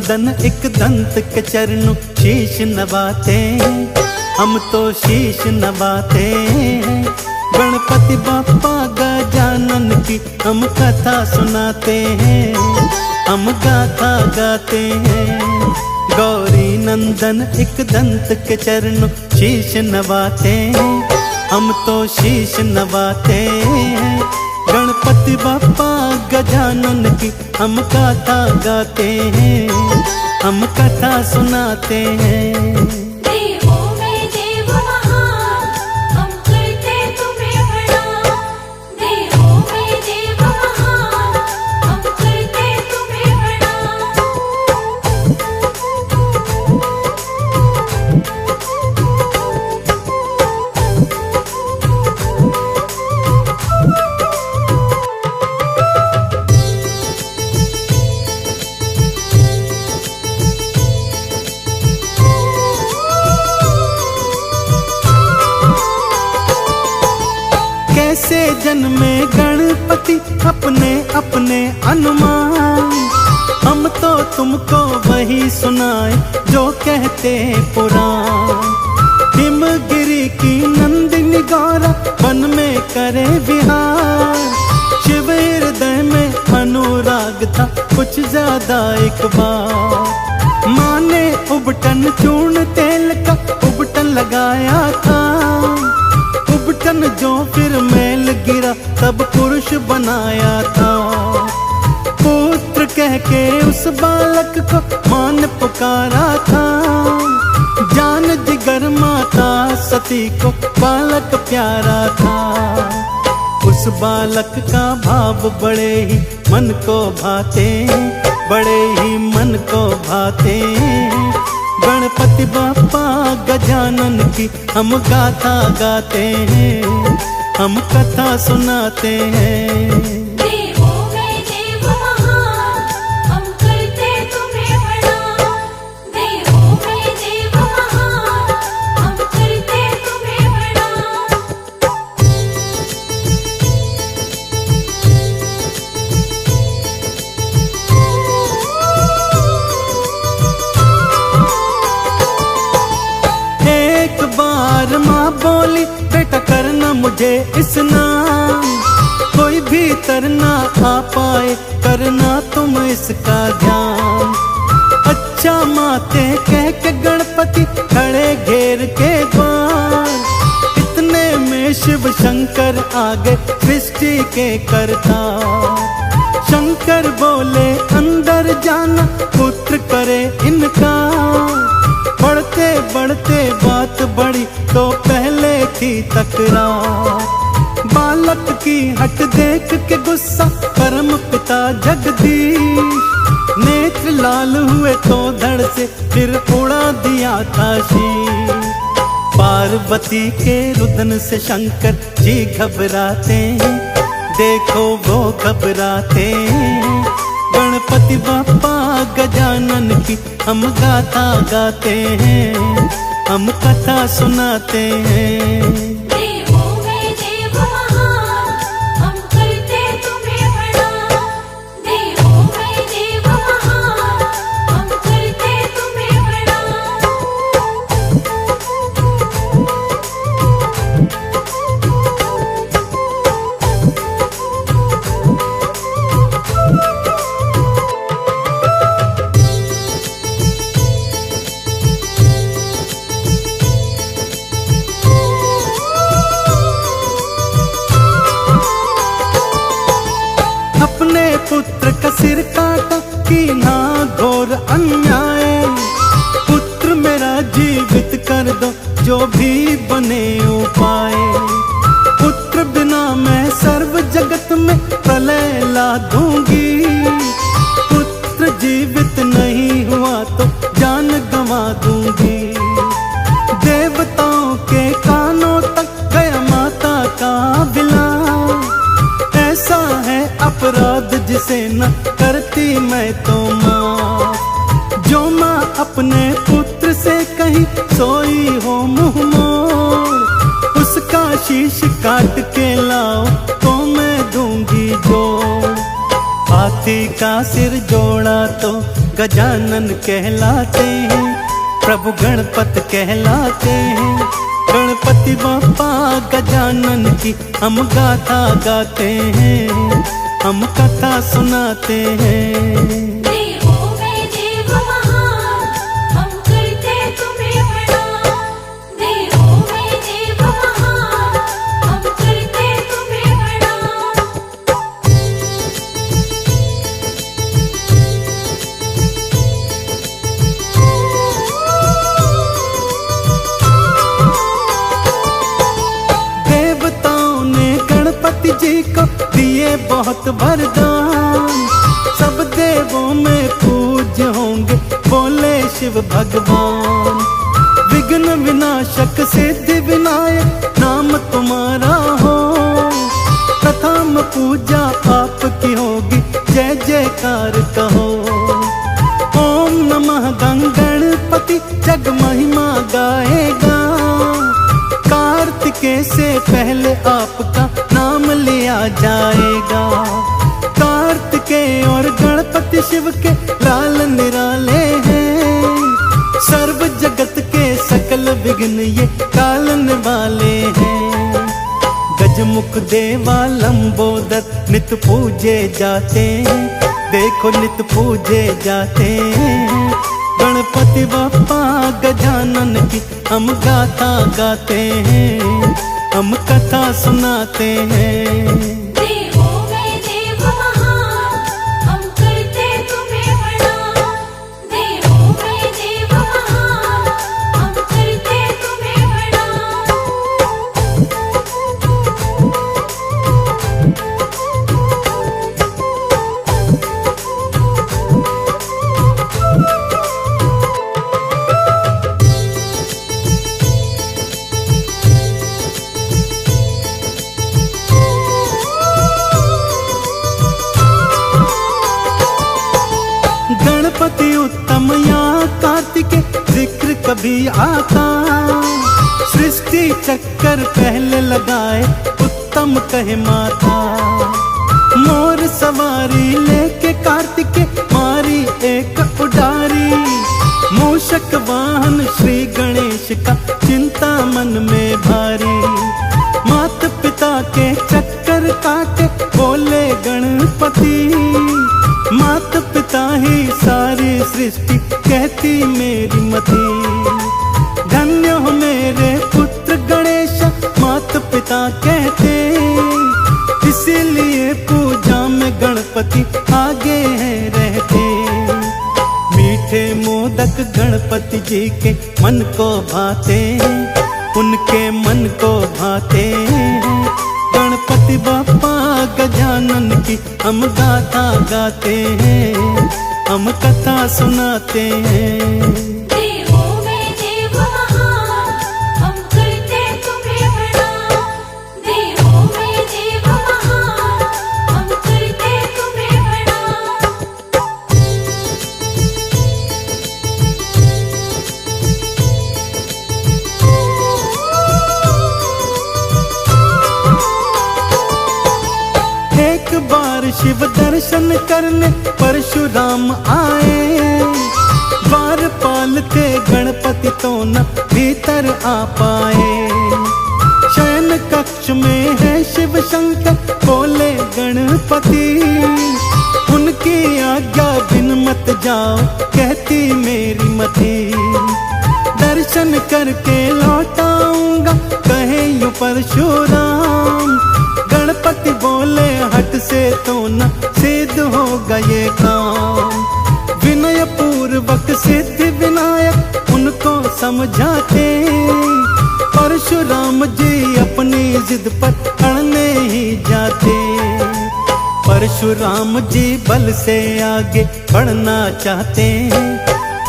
नंदन एक दंत के चरणों शीश नवाते हैं, हम तो शीश नवाते हैं। गणपति बाप्पा गजानन की हम कथा सुनाते हैं, हम गाथा गाते हैं। गौरी नंदन एक दंत के चरणों शीश नवाते हैं, हम तो शीश नवाते हैं। गणपति बाप्पा गजानन की हम गाथा गाते हैं, हम कथा सुनाते हैं। कैसे जन्मे गणपति अपने अपने अनुमान, हम तो तुमको वही सुनाए जो कहते पुराण। हिमगिरी की नंदिनी गौरा वन में करे विहार, शिव हृदय में अनुराग था कुछ ज्यादा एक बार। माँ ने उबटन चूर्ण तेल का उबटन लगाया था, उबटन जो फिर मैल गिरा तब पुरुष बनाया था। पुत्र कह के उस बालक को मां ने पुकारा था, जान जिगर माता सती को बालक प्यारा था। उस बालक का भाव बड़े ही मन को भाते, बड़े ही मन को भाते। गणपति बाप्पा गजानन की हम गाथा गाते हैं, हम कथा सुनाते हैं। माँ बोली बेटा करना मुझे स्नान, कोई भी तरना आ पाए करना तुम इसका ध्यान। अच्छा माते कह के गणपति खड़े घेर के द्वार, इतने में शिव शंकर आगे सृष्टि के करता। शंकर बोले अंदर जाना पुत्र करे इनका, बढ़ते बढ़ते बात बढ़ी तो पहले थी तकरार। बालक की हट देख के गुस्सा परम पिता जगदीश, नेत्र लाल हुए तो धड़ से फिर उड़ा दिया था शीश। पार्वती के रुदन से शंकर जी घबराते हैं, देखो वो घबराते हैं। गणपति बाप्पा गजानन की हम गाथा गाते हैं, हम कथा सुनाते हैं। अपने पुत्र का सिर काटा कि ना घोर अन्याय, पुत्र मेरा जीवित कर दो जो भी बने उपाय। पुत्र बिना मैं सर्व जगत में प्रलय ला दूंगी, पुत्र जीवित नहीं हुआ तो जान गंवा दूंगी। देवताओं के कानों तक गया माता का विलाप, ऐसा है अपराध जिसे न करती मैं तो माँ। जो माँ अपने पुत्र से कहीं सोई हो मुँह मोड़, उसका शीश काट के लाओ तो मैं दूंगी जोड़। हाथी का सिर जोड़ा तो गजानन कहलाते हैं, प्रभु गणपत कहलाते हैं। गणपति बाप्पा गजानन की हम गाथा गाते हैं, हम कथा सुनाते हैं। जी को दिए बहुत वरदान, सब देवों में पूज्य होंगे बोले शिव भगवान। विघ्न विनाशक सिद्धि विनायक नाम तुम्हारा हो, प्रथम पूजा आपकी होगी जय जयकार कहो। ओम नमः गणपति जग महिमा गाएगा, कार्तिकेय से पहले आपका नाम लिया जाएगा। कार्तिकेय और गणपति शिव के लाल निराले हैं, सर्व जगत के सकल विघ्न ये कालन वाले हैं। गजमुख देवा लंबोदर नित पूजे जाते हैं, देखो नित पूजे जाते हैं। गणपति बाप्पा गजानन की हम गाथा गाते हैं, हम कथा सुनाते हैं। गणपति उत्तम या कार्तिकेय जिक्र कभी आता, सृष्टि चक्कर पहले लगाए उत्तम कहे माता। मोर सवारी लेके कार्तिकेय मारी एक उडारी, मूषक वाहन श्री गणेश का चिंता मन में भारी। माता पिता के चक्कर काटे बोले गणपति, माता पिता ही सारी सृष्टि कहती मेरी मति। धन्य हो मेरे पुत्र गणेश माता पिता कहते, इसीलिए पूजा में गणपति आगे हैं रहते। मीठे मोदक गणपति जी के मन को भाते, उनके मन को भाते। गणपति बाप्पा गजानन की हम गाथा गाते हैं, हम कथा सुनाते हैं। शिव दर्शन करने परशुराम आए, द्वारपाल थे गणपति तो न भीतर आ पाए। शयन कक्ष में है शिव शंकर बोले गणपति, उनकी आज्ञा बिन मत जाओ कहती मेरी मति। दर्शन करके लौटाऊंगा कहे यूं परशुराम, गणपति बोले हट से तो न सिद्ध होगा ये काम। विनय पूर्वक सिद्धि विनायक उनको समझाते, परशुराम जी अपनी जिद पर अड़ने ही जाते। परशुराम जी बल से आगे बढ़ना चाहते हैं,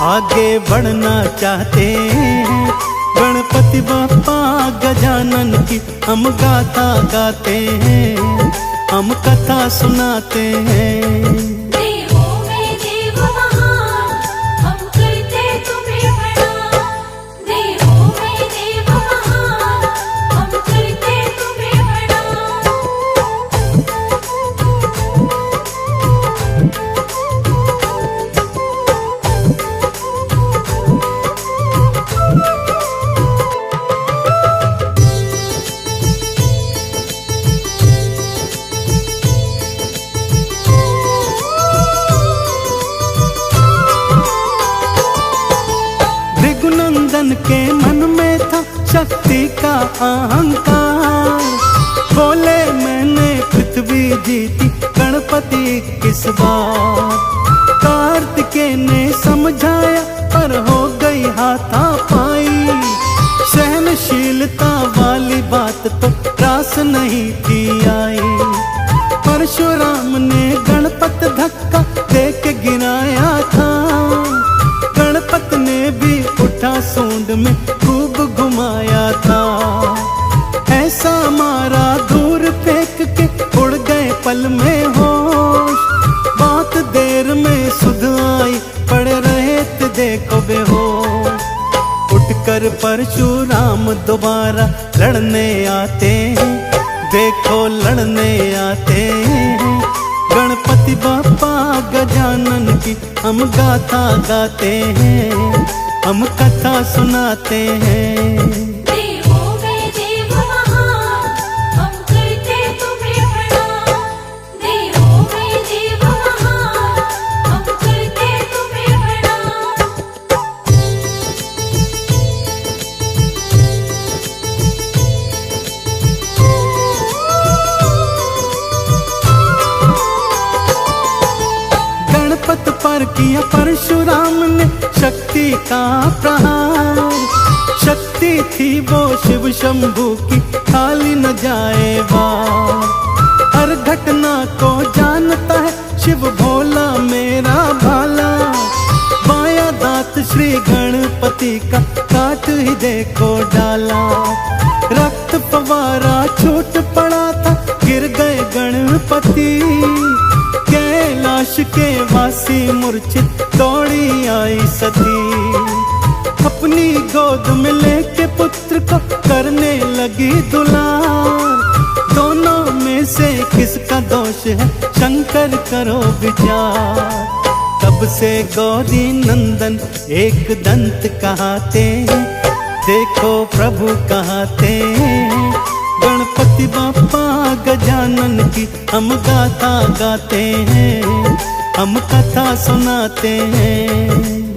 आगे बढ़ना चाहते हैं। गणपति बाप्पा गजानन की हम गाथा गाते हैं, हम कथा सुनाते हैं। सुरजन के मन में था शक्ति का अहंकार। बोले मैंने पृथ्वी जीती गणपति 21 बार। कार्तिकेय ने समझाया पर हो गई हाथापाई। सहनशीलता वाली बात तो रास नहीं थी आई। परशुराम ने गणपत धक्का दे के गिराया था। गणपत ने भी उठा सूंड में खूब घुमाया था। ऐसा मारा दूर फेंक के उड़ गए पल में होश। बात देर में सुध आई पड़े रहे थे देखो बेहोश। उठकर परशुराम दोबारा लड़ने आते हैं, देखो लड़ने आते हैं। गणपति बाप्पा गजानन की हम गाथा गाते हैं, हम कथा सुनाते हैं। पर किया परशुराम ने शक्ति का प्रहार। शक्ति थी वो शिव शंभू की खाली न जाए बार। हर घटना को जानता है शिव भोला मेरा भाला। बाया दांत श्री गणपति का काट ही देखो डाला। रक्त फवारा छूट पड़ा था गिर गए गणपति। कैलाश के वासी मूर्छित दौड़ी आई सती। अपनी गोद में लेके पुत्र को करने लगी दुलार। दोनों में से किसका दोष है शंकर करो विचार। तब से गौरी नंदन एक दंत कहाते, देखो प्रभु कहाते। गणपति बाप्पा गजानन की हम गाथा गाते हैं, हम कथा सुनाते हैं।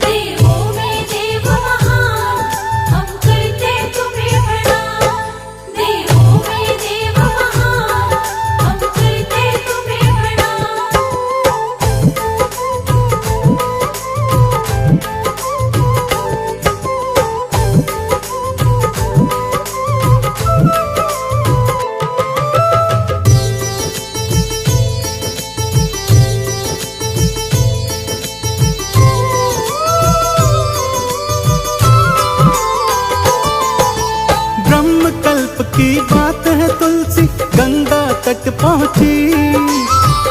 की बात है तुलसी गंगा तट पहुंची।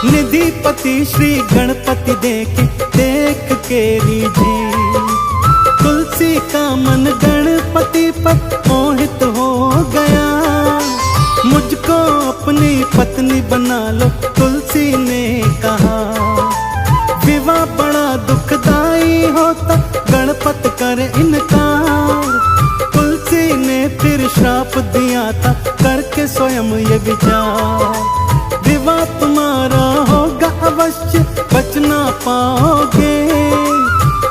निधिपति श्री गणपति देखे देख के रीझी। तुलसी का मन गणपति पर मोहित हो गया। मुझको अपनी पत्नी बना लो तुलसी ने कहा। विवाह बड़ा दुखदाई होता गणपत करे इनकार। तुलसी ने फिर श्राप दिया था करके स्वयं ये विचार। विवाह तुम्हारा होगा अवश्य बच ना पाओगे।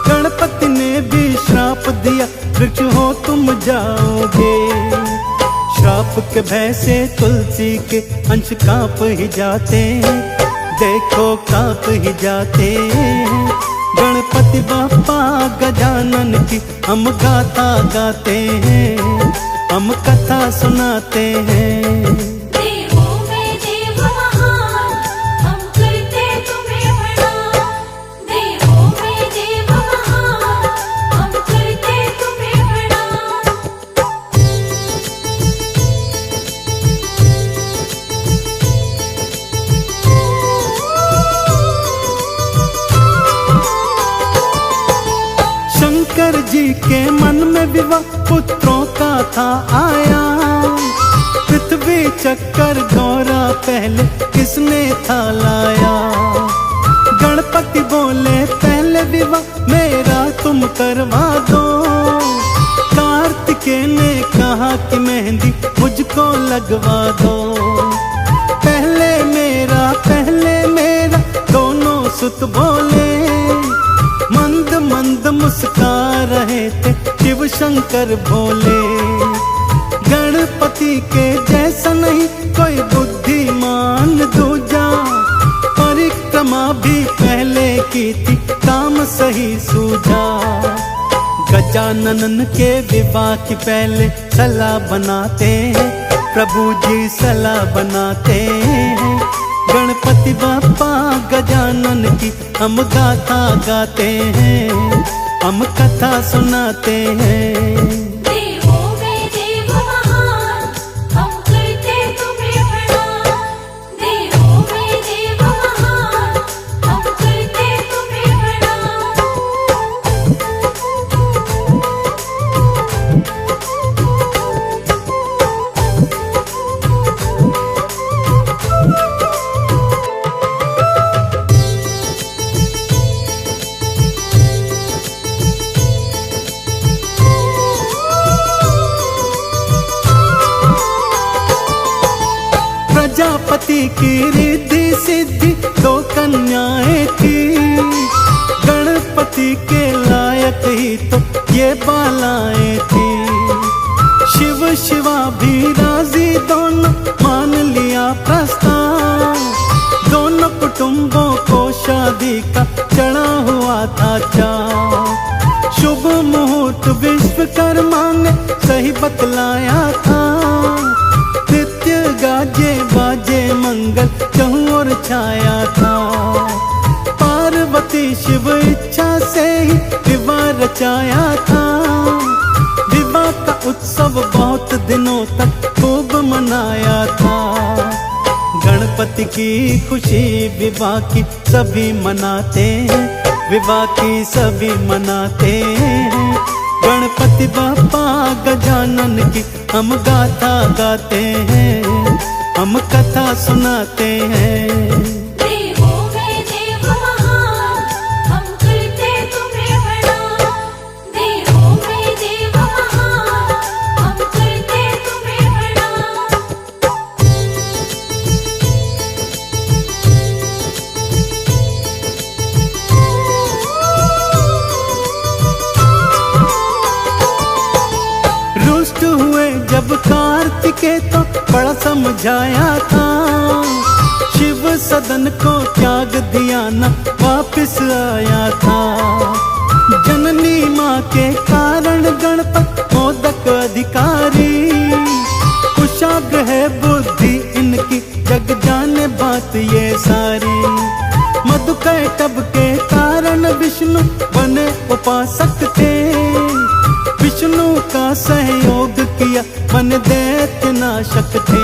गणपति ने भी श्राप दिया वृक्ष हो तुम जाओगे। श्राप के भय से तुलसी के अंश कांप ही जाते, देखो कांप ही जाते। गणपति बाप्पा गजानन की हम गाथा गाते हैं, हम कथा सुनाते हैं। शंकर जी के मन में विवाह पुत्रों का था आया। पृथ्वी चक्कर गौरा पहले किसने था लाया। गणपति बोले पहले विवाह मेरा तुम करवा दो। कार्तिकेय ने कहा कि मेहंदी मुझको लगवा दो। पहले मेरा दोनों सुत बोले। मंद मंद मुस्का रहे थे शिव शिव शंकर भोले। गणपति के जैसा नहीं कोई बुद्धिमान दूजा, परिक्रमा भी पहले की थी काम सही सूझा। गजानन के विवाह की पहले सलाह बनाते हैं, प्रभु जी सलाह बनाते हैं। गणपति बाप्पा गजानन की हम गाथा गाते हैं, हम कथा सुनाते हैं। प्रजापति की रिद्धि सिद्धि दो कन्याएं थी, गणपति के लायक ही तो ये बालाएं थी। शिव शिवा भी राजी दोनों मान लिया प्रस्ताव, दोनों कुटुंबों को शादी का चढ़ा हुआ था चाव। शुभ मुहूर्त विश्वकर्मा ने सही बतलाया था, गाजे बाजे मंगल चहुं ओर छाया था। पार्वती शिव इच्छा से ही विवाह रचाया था, विवाह का उत्सव बहुत दिनों तक खूब मनाया था। गणपति की खुशी विवाह की सभी मनाते हैं, विवाह की सभी मनाते हैं। गणपति बाप्पा गजानन की हम गाथा गाते हैं, हम कथा सुनाते हैं। जब कार्तिकेय तो बड़ा समझाया था, शिव सदन को त्याग दिया न वापिस आया था। जननी माँ के कारण गणपत मोदक अधिकारी, कुशाग्र है बुद्धि इनकी जग जाने बात ये सारी। मधुकैटभ के कारण विष्णु बने उपासक थे, विष्णु का सहयोग किया मन दैत्य नाशक थे।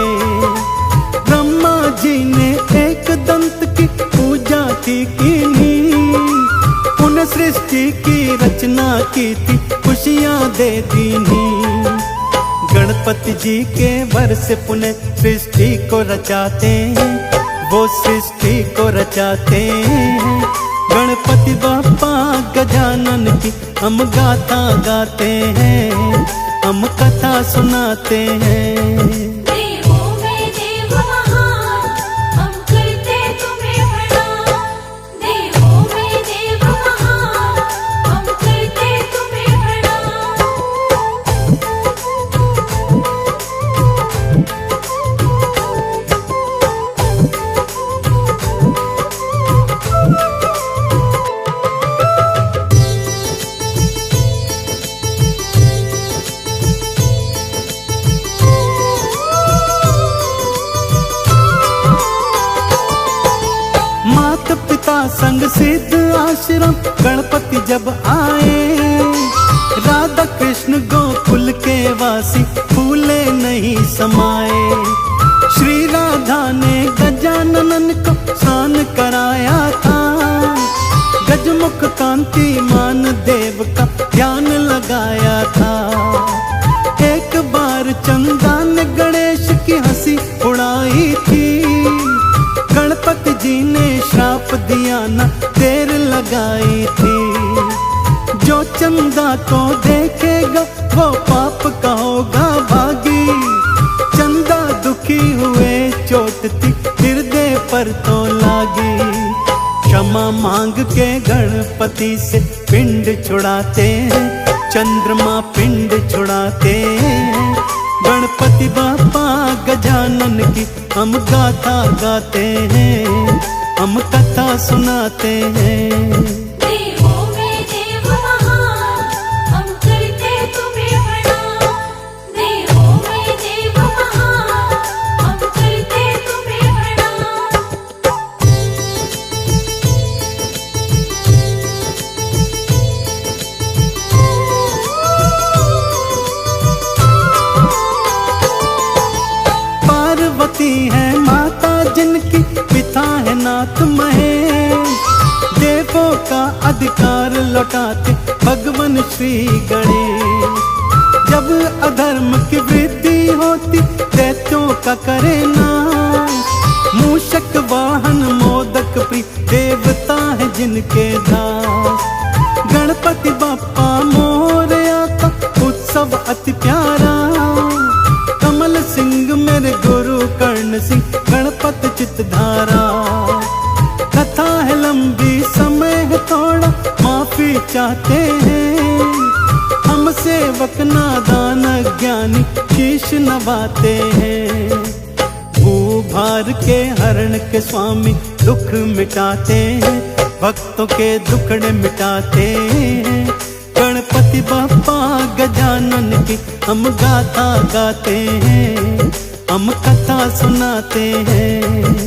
ब्रह्मा जी ने एक दंत की पूजा की पुनः सृष्टि की रचना की थी, खुशियां दे दीनी। गणपति जी के वर से पुनः सृष्टि को रचाते हैं, वो सृष्टि को रचाते हैं। गणपति बाप्पा गजानन की हम गाथा गाते हैं, हम कथा सुनाते हैं। संग सिद्ध आश्रम गणपति जब आए, राधा कृष्ण गोकुल के वासी फूले नहीं समाये। श्री राधा ने गजानन को स्नान कराया था, गजमुख कांति मान देव का ध्यान लगाया था। एक बार चंदा ने गणेश की हंसी उड़ाई थी, गणपति जी ने श्राप दिया न देर लगाई थी। जो चंदा को देखेगा वो पाप का होगा भागी, चंदा दुखी हुए चोट थी हृदय पर तो लागी। क्षमा मांग के गणपति से पिंड छुड़ाते हैं, चंद्रमा पिंड मिटाते हैं। गणपति बाप्पा गजानन की हम गाथा गाते हैं, हम कथा सुनाते हैं। देवों में देव महान, हम करते तुम्हें प्रणाम। देवों में देव महान, हम करते तुम्हें प्रणाम। पार्वती है माता जिनकी, पिता है नाथ महेश। देवों का अधिकार लौटाते भगवान श्री गणेश। जब अधर्म की वृद्धि होती दैत्यों का करे नाश। मूषक वाहन मोदक प्रिय देवता है जिनके दास। गणपति बाप्पा मोरया का उत्सव अति प्यारा। कमल सिंह मेरे गुरु कर्ण सिंह गणपत चितधारा। कथा है लंबी समय है थोड़ा, माफी चाहते हैं। हम सेवक नादान ज्ञानी शीश नवाते हैं। भूभार के हरण के स्वामी दुख मिटाते हैं, भक्तों के दुखड़े मिटाते हैं। गणपति बाप्पा गजानन की हम गाथा गाते हैं, हम कथा सुनाते हैं।